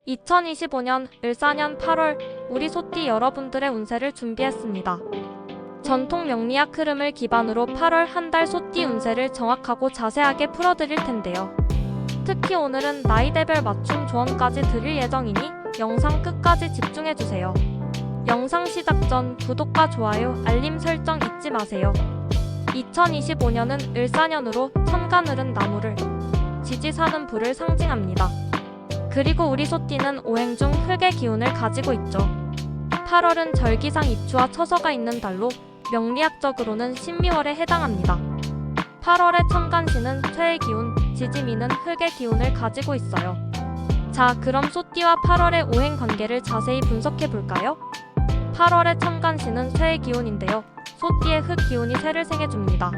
2025년 을사년 8월 우리 소띠 여러분들의 운세를 준비했습니다. 전통 명리학 흐름을 기반으로 8월 한 달 소띠 운세를 정확하고 자세하게 풀어드릴 텐데요. 특히 오늘은 나이대별 맞춤 조언까지 드릴 예정이니 영상 끝까지 집중해주세요. 영상 시작 전 구독과 좋아요, 알림 설정 잊지 마세요. 2025년은 을사년으로 천간을은 나무를, 지지사는 불을 상징합니다. 그리고 우리 소띠는 오행 중 흙의 기운을 가지고 있죠. 8월은 절기상 입추와 처서가 있는 달로 명리학적으로는 신미월에 해당합니다. 8월의 천간신은 쇠의 기운, 지지미는 흙의 기운을 가지고 있어요. 자, 그럼 소띠와 8월의 오행 관계를 자세히 분석해볼까요? 8월의 천간신은 쇠의 기운인데요. 소띠의 흙 기운이 쇠를 생해줍니다.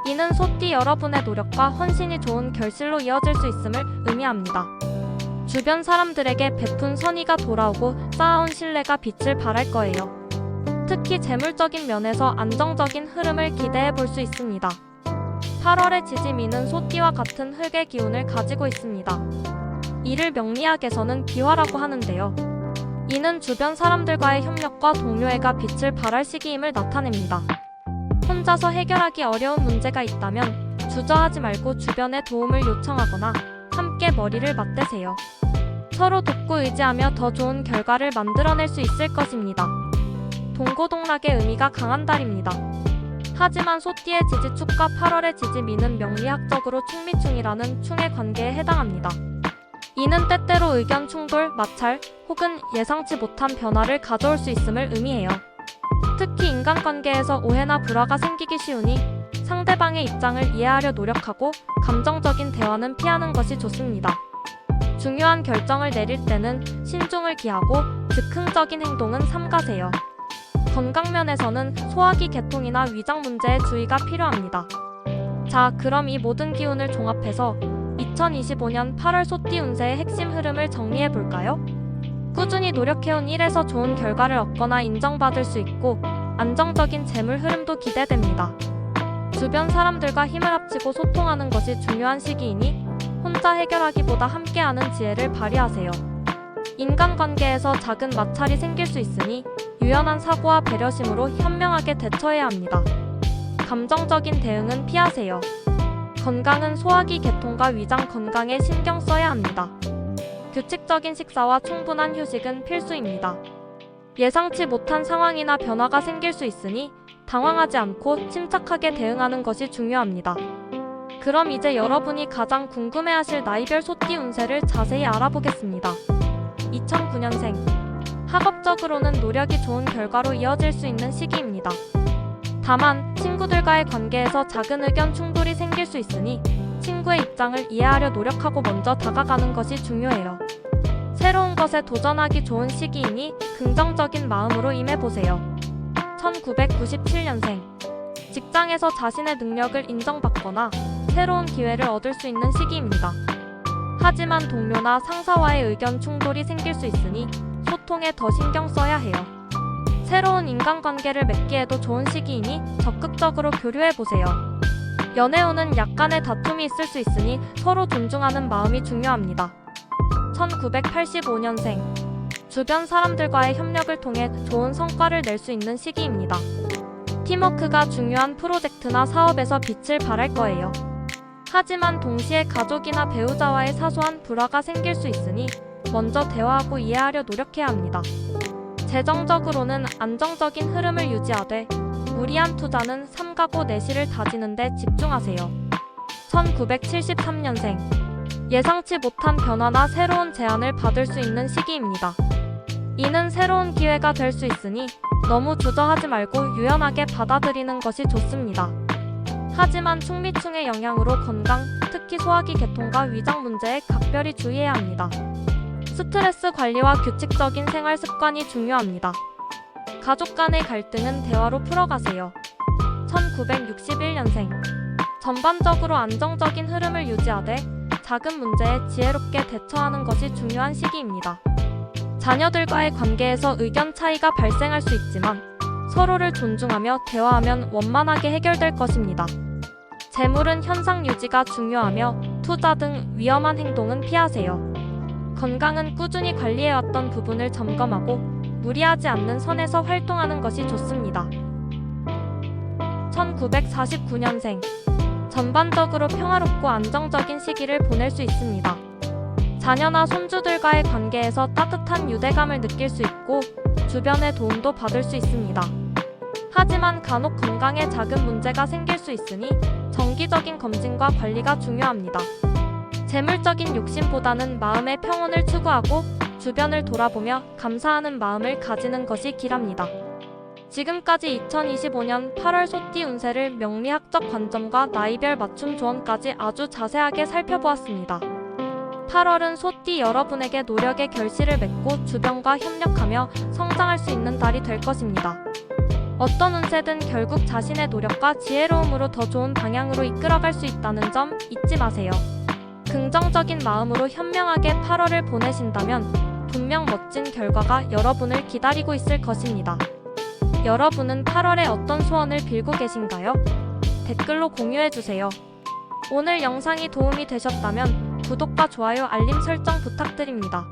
이는 소띠 여러분의 노력과 헌신이 좋은 결실로 이어질 수 있음을 의미합니다. 주변 사람들에게 베푼 선의가 돌아오고 쌓아온 신뢰가 빛을 발할 거예요. 특히 재물적인 면에서 안정적인 흐름을 기대해 볼 수 있습니다. 8월의 지지미는 소띠와 같은 흙의 기운을 가지고 있습니다. 이를 명리학에서는 기화라고 하는데요. 이는 주변 사람들과의 협력과 동료애가 빛을 발할 시기임을 나타냅니다. 혼자서 해결하기 어려운 문제가 있다면 주저하지 말고 주변의 도움을 요청하거나 함께 머리를 맞대세요. 서로 돕고 의지하며 더 좋은 결과를 만들어낼 수 있을 것입니다. 동고동락의 의미가 강한 달입니다. 하지만 소띠의 지지축과 8월의 지지미는 명리학적으로 충미충이라는 충의 관계에 해당합니다. 이는 때때로 의견 충돌, 마찰 혹은 예상치 못한 변화를 가져올 수 있음을 의미해요. 특히 인간관계에서 오해나 불화가 생기기 쉬우니 상대방의 입장을 이해하려 노력하고 감정적인 대화는 피하는 것이 좋습니다. 중요한 결정을 내릴 때는 신중을 기하고 즉흥적인 행동은 삼가세요. 건강면에서는 소화기 계통이나 위장 문제에 주의가 필요합니다. 자, 그럼 이 모든 기운을 종합해서 2025년 8월 소띠 운세의 핵심 흐름을 정리해볼까요? 꾸준히 노력해온 일에서 좋은 결과를 얻거나 인정받을 수 있고 안정적인 재물 흐름도 기대됩니다. 주변 사람들과 힘을 합치고 소통하는 것이 중요한 시기이니 혼자 해결하기보다 함께하는 지혜를 발휘하세요. 인간관계에서 작은 마찰이 생길 수 있으니 유연한 사고와 배려심으로 현명하게 대처해야 합니다. 감정적인 대응은 피하세요. 건강은 소화기 계통과 위장 건강에 신경 써야 합니다. 규칙적인 식사와 충분한 휴식은 필수입니다. 예상치 못한 상황이나 변화가 생길 수 있으니 당황하지 않고 침착하게 대응하는 것이 중요합니다. 그럼 이제 여러분이 가장 궁금해하실 나이별 소띠 운세를 자세히 알아보겠습니다. 2009년생. 학업적으로는 노력이 좋은 결과로 이어질 수 있는 시기입니다. 다만 친구들과의 관계에서 작은 의견 충돌이 생길 수 있으니 친구의 입장을 이해하려 노력하고 먼저 다가가는 것이 중요해요. 새로운 것에 도전하기 좋은 시기이니 긍정적인 마음으로 임해보세요. 1997년생. 직장에서 자신의 능력을 인정받거나 새로운 기회를 얻을 수 있는 시기입니다. 하지만 동료나 상사와의 의견 충돌이 생길 수 있으니 소통에 더 신경 써야 해요. 새로운 인간관계를 맺기에도 좋은 시기이니 적극적으로 교류해보세요. 연애운은 약간의 다툼이 있을 수 있으니 서로 존중하는 마음이 중요합니다. 1985년생. 주변 사람들과의 협력을 통해 좋은 성과를 낼 수 있는 시기입니다. 팀워크가 중요한 프로젝트나 사업에서 빛을 발할 거예요. 하지만 동시에 가족이나 배우자와의 사소한 불화가 생길 수 있으니 먼저 대화하고 이해하려 노력해야 합니다. 재정적으로는 안정적인 흐름을 유지하되 무리한 투자는 삼가고 내실을 다지는 데 집중하세요. 1973년생. 예상치 못한 변화나 새로운 제안을 받을 수 있는 시기입니다. 이는 새로운 기회가 될 수 있으니 너무 주저하지 말고 유연하게 받아들이는 것이 좋습니다. 하지만 충미충의 영향으로 건강, 특히 소화기 계통과 위장 문제에 각별히 주의해야 합니다. 스트레스 관리와 규칙적인 생활 습관이 중요합니다. 가족 간의 갈등은 대화로 풀어가세요. 1961년생. 전반적으로 안정적인 흐름을 유지하되 작은 문제에 지혜롭게 대처하는 것이 중요한 시기입니다. 자녀들과의 관계에서 의견 차이가 발생할 수 있지만 서로를 존중하며 대화하면 원만하게 해결될 것입니다. 재물은 현상 유지가 중요하며 투자 등 위험한 행동은 피하세요. 건강은 꾸준히 관리해왔던 부분을 점검하고 무리하지 않는 선에서 활동하는 것이 좋습니다. 1949년생. 전반적으로 평화롭고 안정적인 시기를 보낼 수 있습니다. 자녀나 손주들과의 관계에서 따뜻한 유대감을 느낄 수 있고 주변의 도움도 받을 수 있습니다. 하지만 간혹 건강에 작은 문제가 생길 수 있으니 정기적인 검진과 관리가 중요합니다. 재물적인 욕심보다는 마음의 평온을 추구하고 주변을 돌아보며 감사하는 마음을 가지는 것이 길합니다. 지금까지 2025년 8월 소띠 운세를 명리학적 관점과 나이별 맞춤 조언까지 아주 자세하게 살펴보았습니다. 8월은 소띠 여러분에게 노력의 결실을 맺고 주변과 협력하며 성장할 수 있는 달이 될 것입니다. 어떤 운세든 결국 자신의 노력과 지혜로움으로 더 좋은 방향으로 이끌어갈 수 있다는 점 잊지 마세요. 긍정적인 마음으로 현명하게 8월을 보내신다면 분명 멋진 결과가 여러분을 기다리고 있을 것입니다. 여러분은 8월에 어떤 소원을 빌고 계신가요? 댓글로 공유해주세요. 오늘 영상이 도움이 되셨다면 구독과 좋아요, 알림 설정 부탁드립니다.